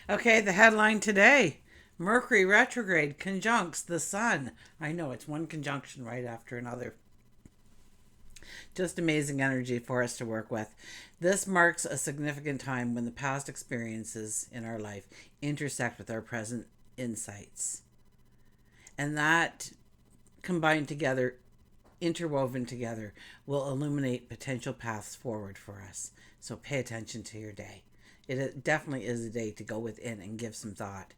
Okay, the headline today: Mercury retrograde conjuncts the sun. I know it's one conjunction right after another. Just amazing energy for us to work with. This marks a significant time when the past experiences in our life intersect with our present insights. And that combined together, interwoven together, will illuminate potential paths forward for us. So pay attention to your day. It definitely is a day to go within and give some thought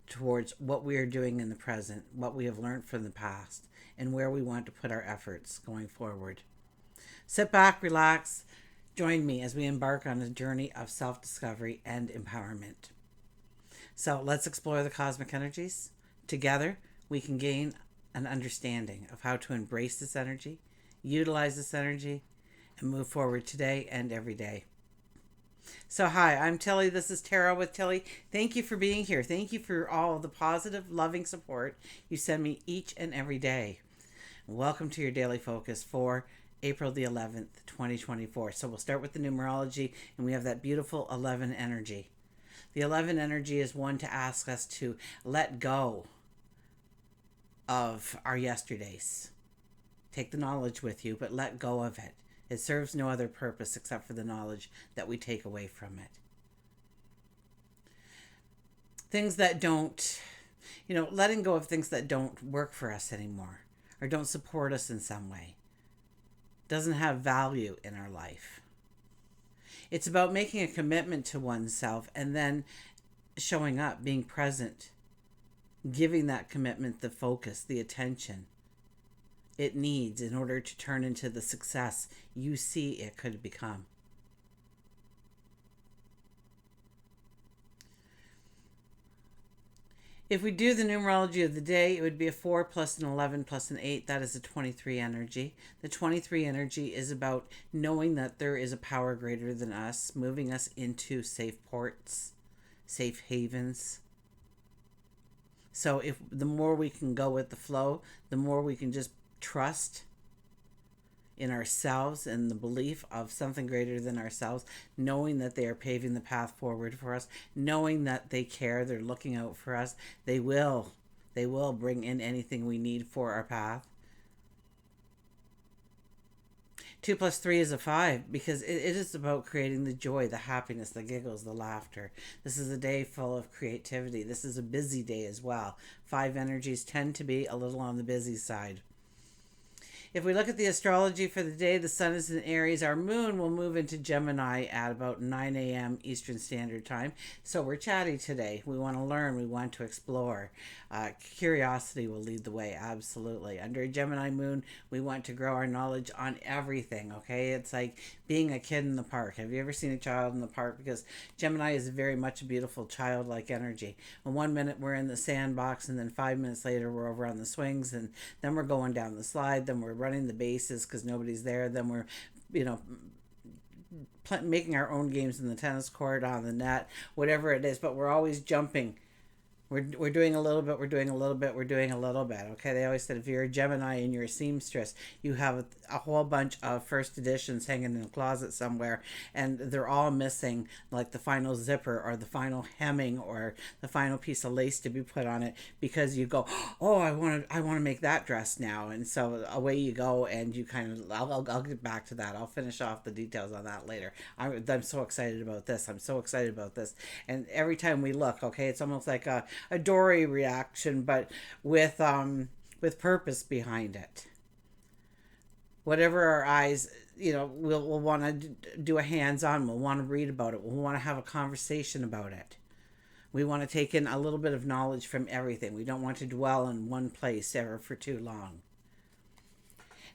towards what we are doing in the present, what we have learned from the past, and where we want to put our efforts going forward. Sit back, relax, join me as we embark on a journey of self discovery and empowerment. So let's explore the cosmic energies. Together, we can gain an understanding of how to embrace this energy, utilize this energy, and move forward today and every day. So, hi, I'm Tilly. This is Tarot with Tilly. Thank you for being here. Thank you for all of the positive, loving support you send me each and every day. Welcome to your daily focus for April the 11th, 2024. So, we'll start with the numerology, and we have that beautiful 11 energy. The 11 energy is one to ask us to let go of our yesterdays. Take the knowledge with you, but let go of it. It serves no other purpose except for the knowledge that we take away from it. Things that don't, letting go of things that don't work for us anymore or don't support us in some way, doesn't have value in our life. It's about making a commitment to oneself and then showing up, being present, giving that commitment the focus, the attention it needs in order to turn into the success you see it could become. If we do the numerology of the day, it would be a 4 plus an 11 plus an 8. That is a 23 energy. The 23 energy is about knowing that there is a power greater than us, moving us into safe ports, safe havens. So if the more we can go with the flow, the more we can just trust in ourselves and the belief of something greater than ourselves, knowing that they are paving the path forward for us, knowing that they care, they're looking out for us, they will bring in anything we need for our path. 2 plus 3 is a 5 because it is about creating the joy, the happiness, the giggles, the laughter. This is a day full of creativity. This is a busy day as well. 5 energies tend to be a little on the busy side. If we look at the astrology for the day, the sun is in Aries. Our moon will move into Gemini at about 9 a.m. Eastern Standard Time. So we're chatty today. We want to learn. We want to explore. Curiosity will lead the way, absolutely. Under a Gemini moon, we want to grow our knowledge on everything, okay? It's like being a kid in the park. Have you ever seen a child in the park? Because Gemini is very much a beautiful childlike energy. And 1 minute we're in the sandbox, and then 5 minutes later we're over on the swings, and then we're going down the slide, then we're running the bases because nobody's there. Then we're, making our own games in the tennis court, on the net, whatever it is. But we're always jumping. We're doing a little bit, we're doing a little bit, we're doing a little bit. Okay, they always said if you're a Gemini and you're a seamstress, you have a whole bunch of first editions hanging in a closet somewhere, and they're all missing like the final zipper or the final hemming or the final piece of lace to be put on it because you go, oh, I want to make that dress now, and so away you go, and you kind of I'll get back to that. I'll finish off the details on that later. I'm so excited about this. I'm so excited about this, and every time we look, okay, it's almost like a Dory reaction, but with purpose behind it. Whatever our eyes, we'll want to do a hands-on. We'll want to read about it. We'll want to have a conversation about it. We want to take in a little bit of knowledge from everything. We don't want to dwell in one place ever for too long.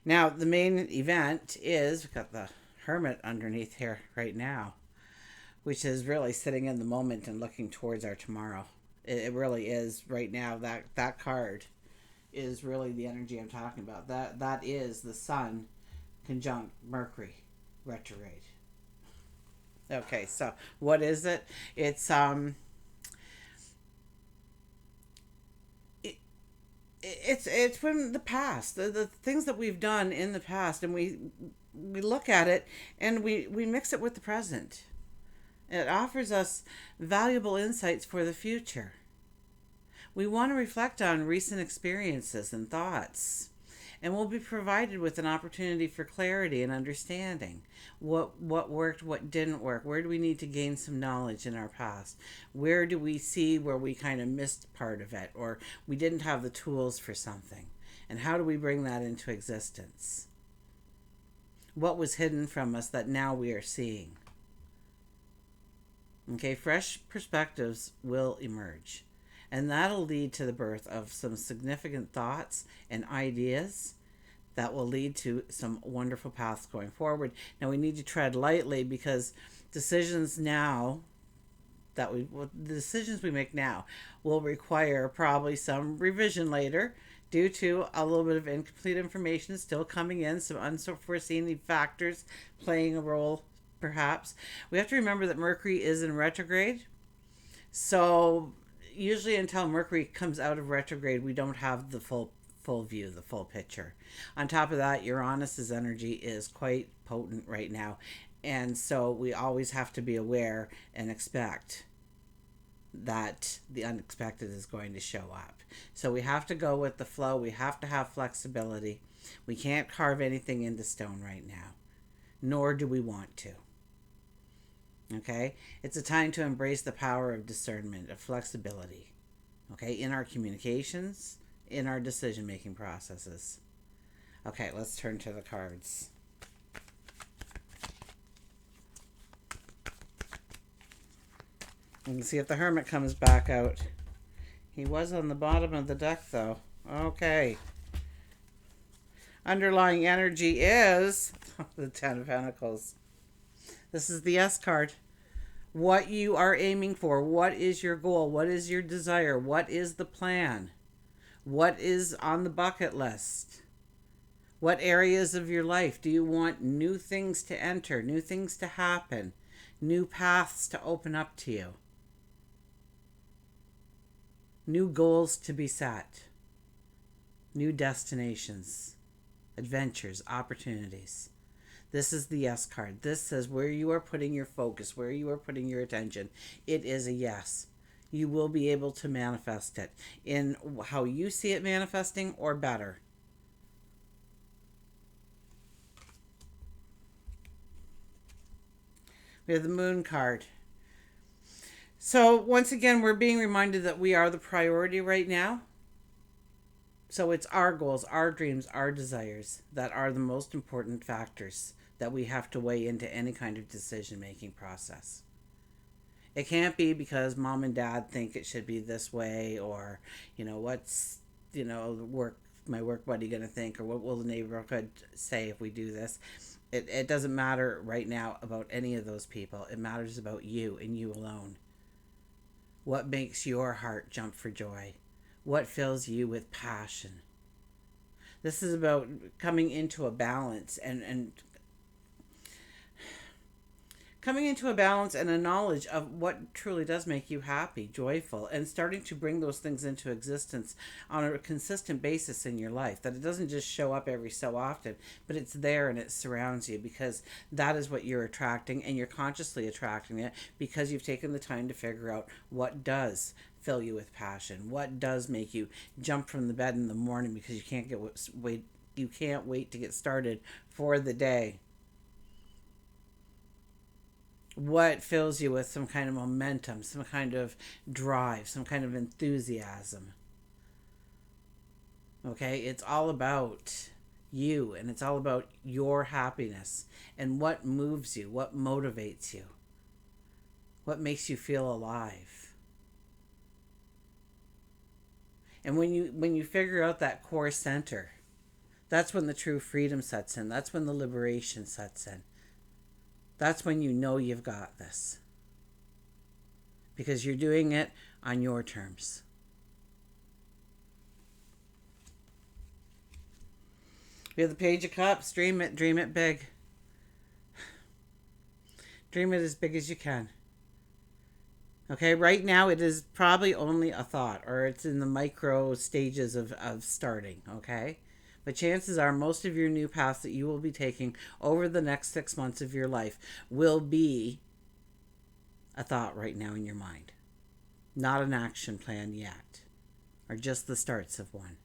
Now, the main event is, we've got the Hermit underneath here right now, which is really sitting in the moment and looking towards our tomorrow. It really is right now. That card is really the energy I'm talking about. That is the Sun conjunct Mercury retrograde. Okay, so what is it? It's from the past, the things that we've done in the past, and we look at it and we mix it with the present. It offers us valuable insights for the future. We want to reflect on recent experiences and thoughts, and we'll be provided with an opportunity for clarity and understanding. What worked, what didn't work, where do we need to gain some knowledge in our past, where do we see where we kind of missed part of it, or we didn't have the tools for something, and how do we bring that into existence? What was hidden from us that now we are seeing? Okay, fresh perspectives will emerge. And that'll lead to the birth of some significant thoughts and ideas that will lead to some wonderful paths going forward. Now we need to tread lightly, because decisions now the decisions we make now will require probably some revision later, due to a little bit of incomplete information still coming in, some unforeseen factors playing a role perhaps. We have to remember that Mercury is in retrograde. So usually until Mercury comes out of retrograde, we don't have the full view, the full picture. On top of that, Uranus's energy is quite potent right now. And so we always have to be aware and expect that the unexpected is going to show up. So we have to go with the flow. We have to have flexibility. We can't carve anything into stone right now, nor do we want to. Okay? It's a time to embrace the power of discernment, of flexibility. Okay? In our communications, in our decision-making processes. Okay, let's turn to the cards. You can see if the Hermit comes back out. He was on the bottom of the deck, though. Okay. Underlying energy is the Ten of Pentacles. This is the S card. What you are aiming for. What is your goal? What is your desire? What is the plan? What is on the bucket list? What areas of your life do you want new things to enter, new things to happen, new paths to open up to you? New goals to be set, new destinations, adventures, opportunities. This is the yes card. This says where you are putting your focus, where you are putting your attention. It is a yes. You will be able to manifest it in how you see it manifesting, or better. We have the Moon card. So once again, we're being reminded that we are the priority right now. So it's our goals, our dreams, our desires that are the most important factors that we have to weigh into any kind of decision-making process. It can't be because mom and dad think it should be this way, or, what's, my work buddy going to think, or what will the neighborhood say if we do this. It doesn't matter right now about any of those people. It matters about you and you alone. What makes your heart jump for joy? What fills you with passion? This is about coming into a balance and coming into a balance and a knowledge of what truly does make you happy, joyful, and starting to bring those things into existence on a consistent basis in your life. That it doesn't just show up every so often, but it's there and it surrounds you, because that is what you're attracting, and you're consciously attracting it because you've taken the time to figure out what does fill you with passion, what does make you jump from the bed in the morning because you can't wait to get started for the day. What fills you with some kind of momentum, some kind of drive, some kind of enthusiasm. Okay, it's all about you, and it's all about your happiness and what moves you, what motivates you, what makes you feel alive. And when you figure out that core center, that's when the true freedom sets in. That's when the liberation sets in. That's when you know you've got this. Because you're doing it on your terms. We have the Page of Cups. Dream it big. Dream it as big as you can. Okay, right now it is probably only a thought, or it's in the micro stages of starting, okay? But chances are most of your new paths that you will be taking over the next 6 months of your life will be a thought right now in your mind, not an action plan yet, or just the starts of one.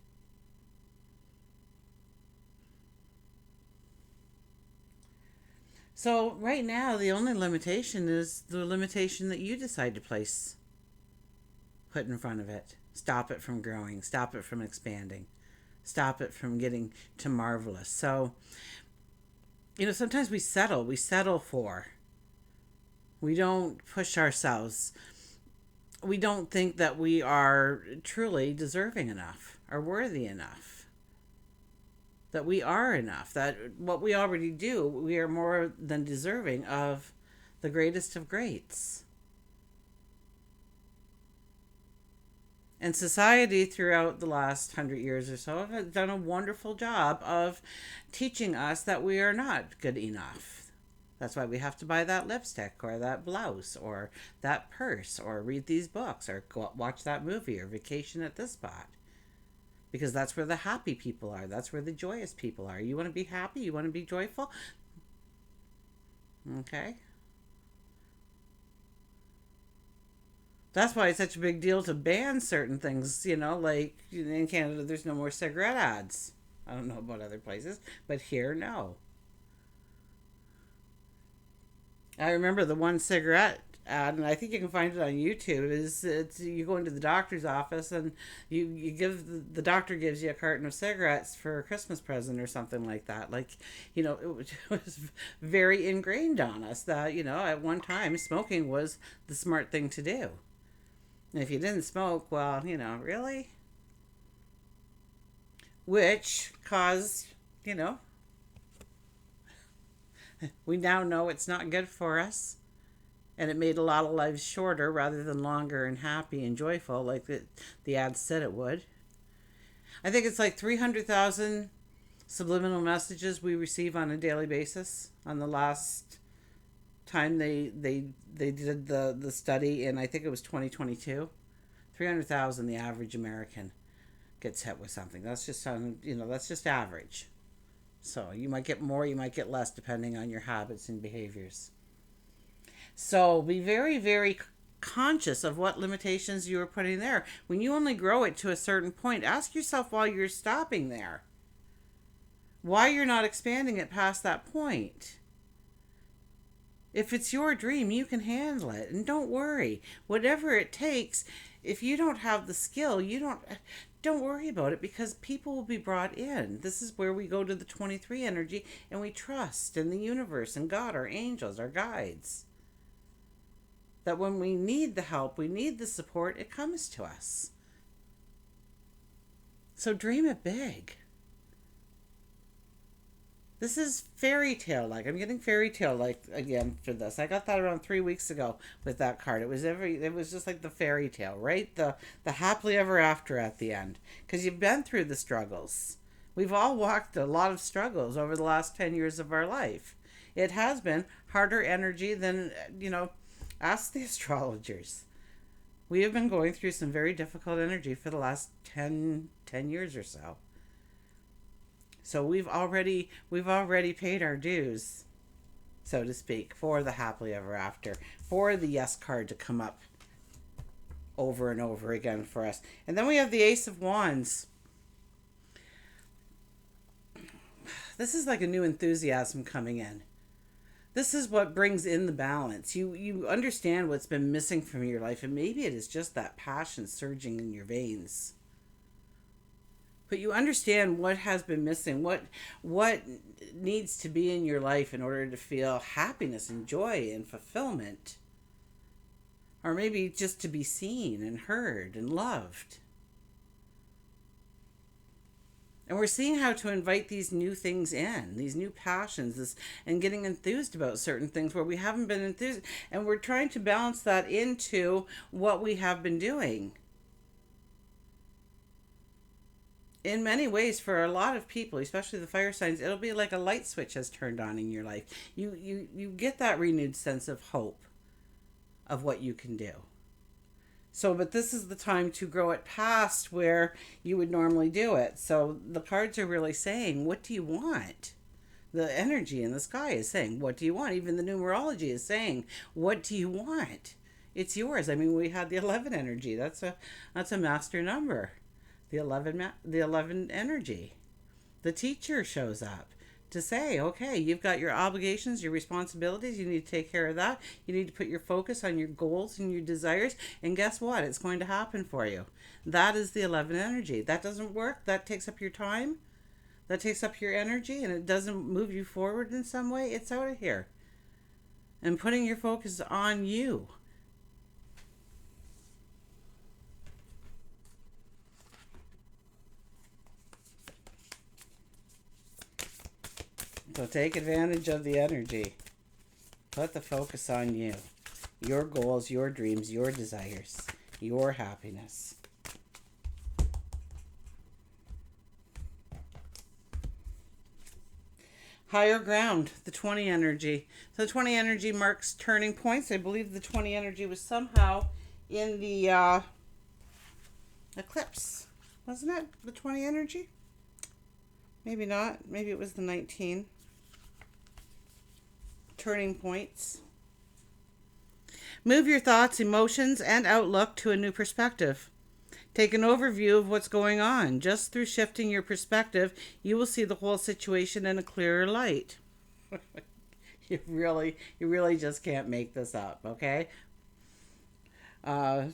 So, right now, the only limitation is the limitation that you decide to put in front of it. Stop it from growing, stop it from expanding, stop it from getting to marvelous. So, sometimes we settle for, we don't push ourselves. We don't think that we are truly deserving enough or worthy enough, that we are enough, that what we already do, we are more than deserving of the greatest of greats. And society throughout the last 100 years or so has done a wonderful job of teaching us that we are not good enough. That's why we have to buy that lipstick or that blouse or that purse or read these books or go watch that movie or vacation at this spot. Because that's where the happy people are. That's where the joyous people are. You want to be happy? You want to be joyful? Okay. That's why it's such a big deal to ban certain things, like in Canada, there's no more cigarette ads. I don't know about other places, but here, no. I remember the one cigarette ad, and I think you can find it on YouTube. Is it's you go into the doctor's office and you give the doctor gives you a carton of cigarettes for a Christmas present or something like that. Like it was very ingrained on us that at one time smoking was the smart thing to do. And if you didn't smoke, well, really, which caused we now know it's not good for us. And it made a lot of lives shorter rather than longer and happy and joyful like the ad said it would. I think it's like 300,000 subliminal messages we receive on a daily basis. On the last time they did the study, and I think it was 2022, 300,000 the average American gets hit with something. That's just that's just average. So you might get more, you might get less depending on your habits and behaviors. So be very, very conscious of what limitations you are putting there. When you only grow it to a certain point, ask yourself why you're stopping there. Why you're not expanding it past that point. If it's your dream, you can handle it. And don't worry. Whatever it takes, if you don't have the skill, don't worry about it, because people will be brought in. This is where we go to the 23 energy and we trust in the universe and God, our angels, our guides. That when we need the help, we need the support, it comes to us. So dream it big. This is fairy tale like. I'm getting fairy tale like again for this. I got that around 3 weeks ago with that card. It was just like the fairy tale, right? The happily ever after at the end. Because you've been through the struggles. We've all walked a lot of struggles over the last 10 years of our life. It has been harder energy than, ask the astrologers. We have been going through some very difficult energy for the last 10 years or so. So we've already paid our dues, so to speak, for the happily ever after, for the yes card to come up over and over again for us. And then we have the Ace of Wands. This is like a new enthusiasm coming in. This is what brings in the balance. You understand what's been missing from your life, and maybe it is just that passion surging in your veins. But you understand what has been missing, what needs to be in your life in order to feel happiness and joy and fulfillment. Or maybe just to be seen and heard and loved. And we're seeing how to invite these new things in, these new passions, and getting enthused about certain things where we haven't been enthused. And we're trying to balance that into what we have been doing. In many ways, for a lot of people, especially the fire signs, it'll be like a light switch has turned on in your life. You get that renewed sense of hope of what you can do. So, but this is the time to grow it past where you would normally do it. So the cards are really saying, what do you want? The energy in the sky is saying, what do you want? Even the numerology is saying, what do you want? It's yours. I mean, we had the 11 energy. That's a master number. The 11 energy. The teacher shows up to say, okay, you've got your obligations, your responsibilities. You need to take care of that. You need to put your focus on your goals and your desires. And guess what? It's going to happen for you. That is the 11 energy. That doesn't work. That takes up your time. That takes up your energy, and it doesn't move you forward in some way. It's out of here. And putting your focus on you. So take advantage of the energy. Put the focus on you. Your goals, your dreams, your desires, your happiness. Higher ground, the 20 energy. So the 20 energy marks turning points. I believe the 20 energy was somehow in the eclipse. Wasn't it the 20 energy? Maybe not. Maybe it was the 19. Turning points. Move your thoughts, emotions, and outlook to a new perspective. Take an overview of what's going on. Just through shifting your perspective, you will see the whole situation in a clearer light. You really just can't make this up, okay?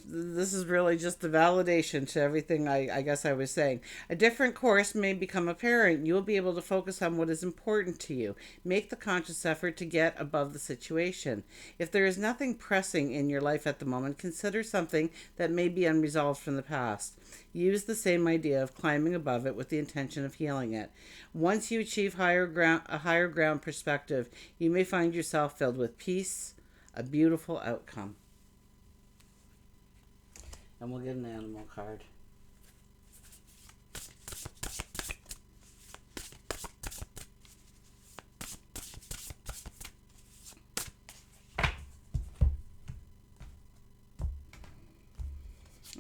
This is really just the validation to everything I guess I was saying. A different course may become apparent. You'll be able to focus on what is important to you. Make the conscious effort to get above the situation. If there is nothing pressing in your life at the moment, consider something that may be unresolved from the past. Use the same idea of climbing above it with the intention of healing it. Once you achieve a higher ground perspective, you may find yourself filled with peace, a beautiful outcome. And we'll get an animal card.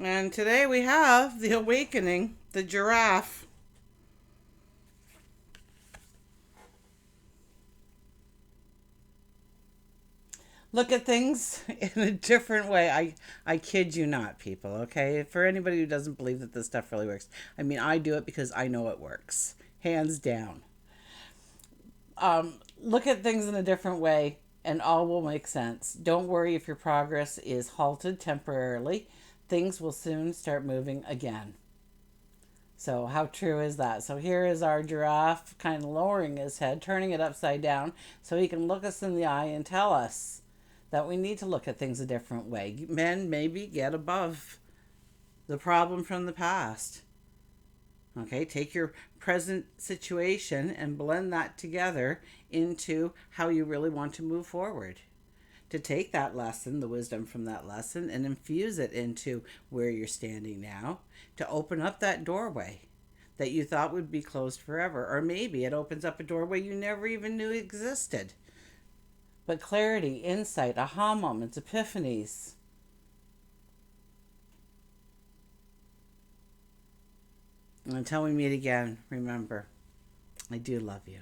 And today we have the awakening, the giraffe. Look at things in a different way. I kid you not, people, okay? For anybody who doesn't believe that this stuff really works. I mean, I do it because I know it works. Hands down. Look at things in a different way and all will make sense. Don't worry if your progress is halted temporarily. Things will soon start moving again. So how true is that? So here is our giraffe kind of lowering his head, turning it upside down so he can look us in the eye and tell us that we need to look at things a different way. Men, maybe get above the problem from the past. Okay, take your present situation and blend that together into how you really want to move forward. To take that lesson, the wisdom from that lesson, and infuse it into where you're standing now, to open up that doorway that you thought would be closed forever. Or maybe it opens up a doorway you never even knew existed. But clarity, insight, aha moments, epiphanies. And until we meet again, remember, I do love you.